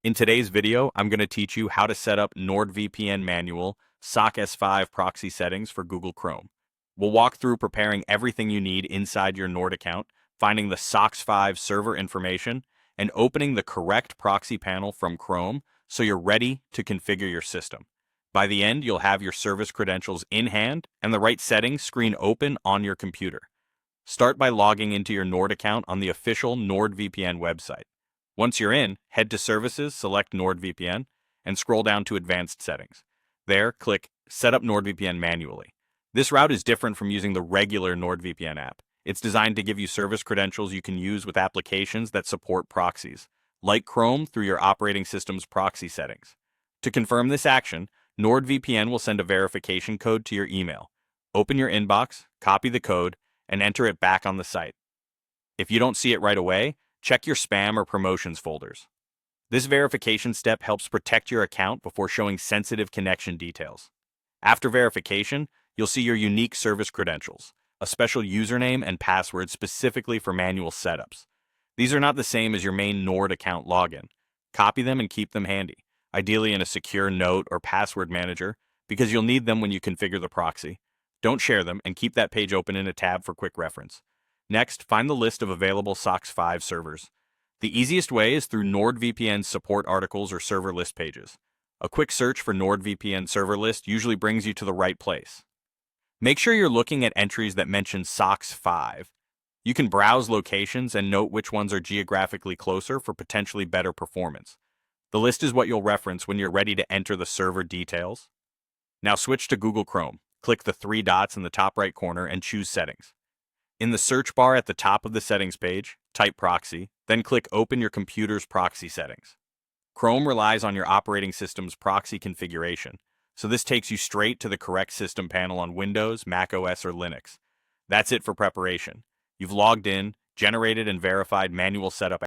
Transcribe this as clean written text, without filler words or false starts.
In today's video, I'm going to teach you how to set up NordVPN manual SOC S5 proxy settings for Google Chrome. We'll walk through preparing everything you need inside your Nord account, finding the SOC 5 server information, and opening the correct proxy panel from Chrome so you're ready to configure your system. By the end, you'll have your service credentials in hand and the right settings screen open on your computer. Start by logging into your Nord account on the official NordVPN website. Once you're in, head to Services, select NordVPN, and scroll down to Advanced Settings. There, click Set up NordVPN manually. This route is different from using the regular NordVPN app. It's designed to give you service credentials you can use with applications that support proxies, like Chrome through your operating system's proxy settings. To confirm this action, NordVPN will send a verification code to your email. Open your inbox, copy the code, and enter it back on the site. If you don't see it right away, check your spam or promotions folders. This verification step helps protect your account before showing sensitive connection details. After verification, you'll see your unique service credentials, a special username and password specifically for manual setups. These are not the same as your main Nord account login. Copy them and keep them handy, ideally in a secure note or password manager, because you'll need them when you configure the proxy. Don't share them and keep that page open in a tab for quick reference. Next, find the list of available SOC 5 servers. The easiest way is through NordVPN's support articles or server list pages. A quick search for NordVPN server list usually brings you to the right place. Make sure you're looking at entries that mention SOC 5. You can browse locations and note which ones are geographically closer for potentially better performance. The list is what you'll reference when you're ready to enter the server details. Now switch to Google Chrome. Click the three dots in the top right corner and choose Settings. In the search bar at the top of the settings page, type Proxy, then click Open your computer's proxy settings. Chrome relies on your operating system's proxy configuration, so this takes you straight to the correct system panel on Windows, Mac OS, or Linux. That's it for preparation. You've logged in, generated and verified manual setup